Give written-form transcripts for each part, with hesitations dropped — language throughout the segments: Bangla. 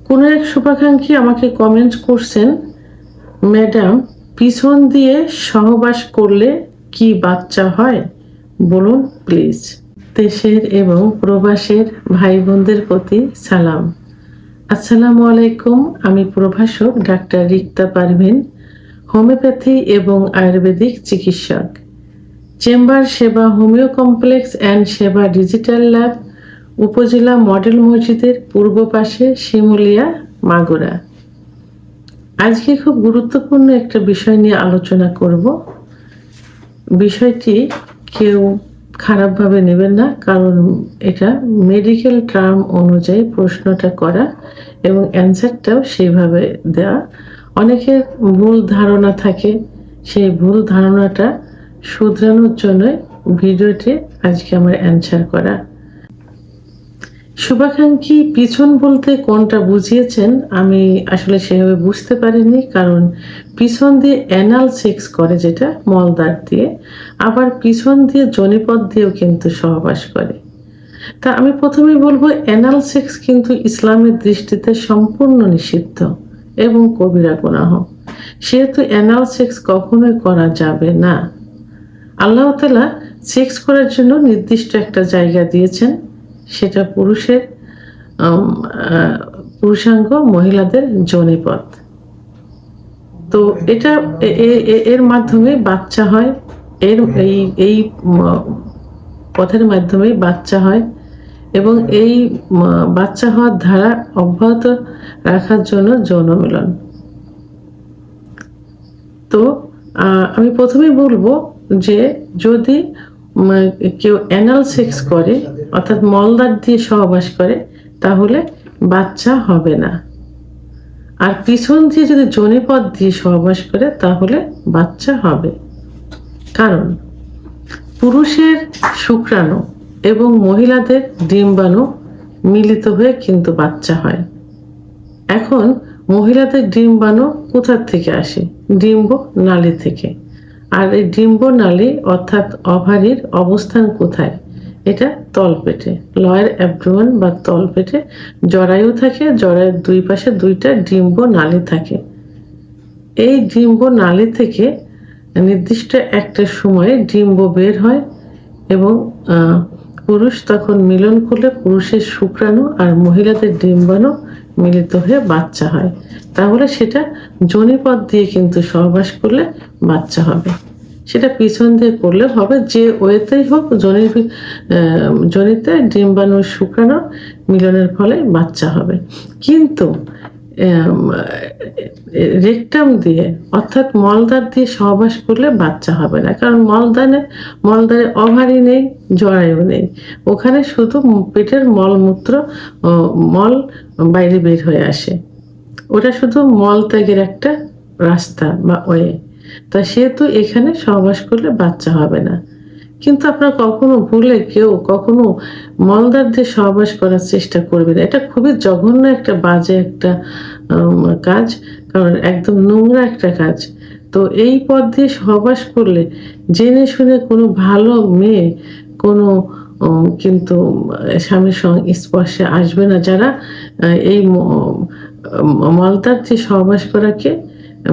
কোনো এক শুভাকাঙ্ক্ষী আমাকে কমেন্ট করছেন, ম্যাডাম পিছন দিয়ে সহবাস করলে কি বাচ্চা হয় বলুন প্লিজ। দেশের এবং প্রবাসের ভাই বোনদের প্রতি সালাম। আসসালামু আলাইকুম। আমি প্রভাষক ডাক্তার রিক্তা পারভিন, হোমিওপ্যাথি এবং আয়ুর্বেদিক চিকিৎসক, চেম্বার সেবা হোমিও কমপ্লেক্স অ্যান্ড সেবা ডিজিটাল ল্যাব, উপজেলা মডেল মসজিদের পূর্ব পাশে, শিমুলিয়া, মাগুরা। আজকে খুব গুরুত্বপূর্ণ একটা বিষয় নিয়ে আলোচনা করব। বিষয়টি কেউ খারাপভাবে নেবেন না, কারণ এটা মেডিকেল টার্ম অনুযায়ী প্রশ্নটা করা এবং অ্যান্সারটাও সেইভাবে দেওয়া। অনেকের ভুল ধারণা থাকে, সেই ভুল ধারণাটা শুধরানোর জন্য ভিডিওটি আজকে আমার অ্যান্সার করা। শুভাকাঙ্ক্ষী পিছন বলতে কোনটা বুঝিয়েছেন আমি আসলে সেভাবে বুঝতে পারিনি, কারণ পিছন দিয়ে অ্যানাল সেক্স করে, যেটা মলদ্বার দিয়ে, আবার পিছন দিয়ে যোনিপথ দিয়েও কিন্তু সহবাস করে। তা আমি প্রথমেই বলবো, অ্যানাল সেক্স কিন্তু ইসলামের দৃষ্টিতে সম্পূর্ণ নিষিদ্ধ এবং কবিরা গুনাহ। সেহেতু অ্যানাল সেক্স কখনোই করা যাবে না। আল্লাহ তাআলা সেক্স করার জন্য নির্দিষ্ট একটা জায়গা দিয়েছেন, সেটা পুরুষাঙ্গ, মহিলাদের যোনিপথ। তো এটা এর মাধ্যমে বাচ্চা হয়, এর এই পথের মাধ্যমে বাচ্চা হয় এবং এই বাচ্চা হওয়ার ধারা অব্যাহত রাখার জন্য যৌন মিলন। তো আমি প্রথমেই বলবো যে যদি কেউ অ্যানাল সেক্স করে, অর্থাৎ মলদ্বার দিয়ে সহবাস করে, তাহলে বাচ্চা হবে না। আর পিছন দিয়ে যদি যোনিপথ দিয়ে সহবাস করে তাহলে বাচ্চা হবে। কারণ পুরুষের শুক্রাণু এবং মহিলাদের ডিম্বাণু মিলিত হয়ে কিন্তু বাচ্চা হয়। এখন মহিলাদের ডিম্বাণু কোথা থেকে আসে? ডিম্ব নালী থেকে। আর এই ডিম্ব নালী অর্থাৎ ওভারির অবস্থান কোথায়? এটা তলপেটে, লয়ার অ্যাবডোমেন বা তলপেটে জরায়ু থাকে। জরায়ুর দুই পাশে দুইটা ডিম্ব নালী থাকে। এই ডিম্ব নালী থেকে নির্দিষ্ট একটা সময়ে ডিম্ব বের হয় এবং পুরুষ তখন মিলন করলে পুরুষের শুক্রাণু আর মহিলাদের ডিম্বাণু মিলিত হয়ে বাচ্চা হয়। তাহলে সেটা যোনিপথ দিয়ে কিন্তু সহবাস করলে বাচ্চা হবে। সেটা পিছন দিয়ে করলে হবে, যে ওয়েতেই হোক, যোনিতে ডিম্বাণু শুক্রাণু মিলনের ফলে বাচ্চা হবে। কিন্তু রেকটাম দিয়ে অর্থাৎ মলদ্বার দিয়ে সহবাস করলে বাচ্চা হবে না, কারণ মলদ্বারে ওভারি নেই, জরায়ু নেই। ওখানে শুধু পেটের মলমূত্র, মল বাইরে বের হয়ে আসে। ওটা শুধু মল ত্যাগের একটা রাস্তা বা ওয়ে। তা সেহেতু এখানে সহবাস করলে বাচ্চা হবে না। কিন্তু আপনারা কখনো ভুলে কেউ কখনো মলদ্বার দিয়ে সহবাস করার চেষ্টা করবে না। এটা খুবই জঘন্য একটা বাজে একটা কাজ, কারণ একদম নোংরা একটা কাজ। তো এই পথ দিয়ে সহবাস করলে জেনে শুনে কোনো ভালো মেয়ে কোনো কিন্তু স্বামীর সঙ্গে স্পর্শে আসবে না, যারা এই মলদ্বার দিয়ে সহবাস করাকে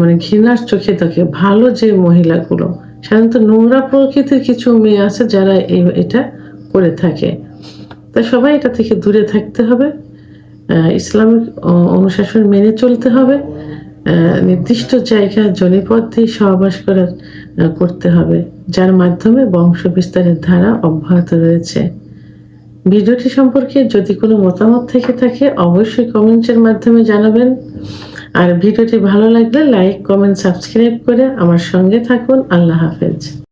মানে ঘৃণার চোখে দেখে। ভালো যে মহিলাগুলো, সাধারণত নোংরা প্রকৃতির কিছু মেয়ে আছে যারা এটা করে থাকে। তা সবাই এটা থেকে দূরে থাকতে হবে, ইসলামিক অনুশাসন মেনে চলতে হবে, নির্দিষ্ট জায়গা যোনিপথ দিয়ে সহবাস করতে হবে, যার মাধ্যমে বংশ বিস্তারের ধারা অব্যাহত রয়েছে। ভিডিওটি সম্পর্কে যদি কোনো মতামত থেকে থাকে অবশ্যই কমেন্টের মাধ্যমে জানাবেন। আর ভিডিওটি ভালো লাগলে লাইক, কমেন্ট, সাবস্ক্রাইব করে আমার সঙ্গে থাকুন। আল্লাহ হাফেজ।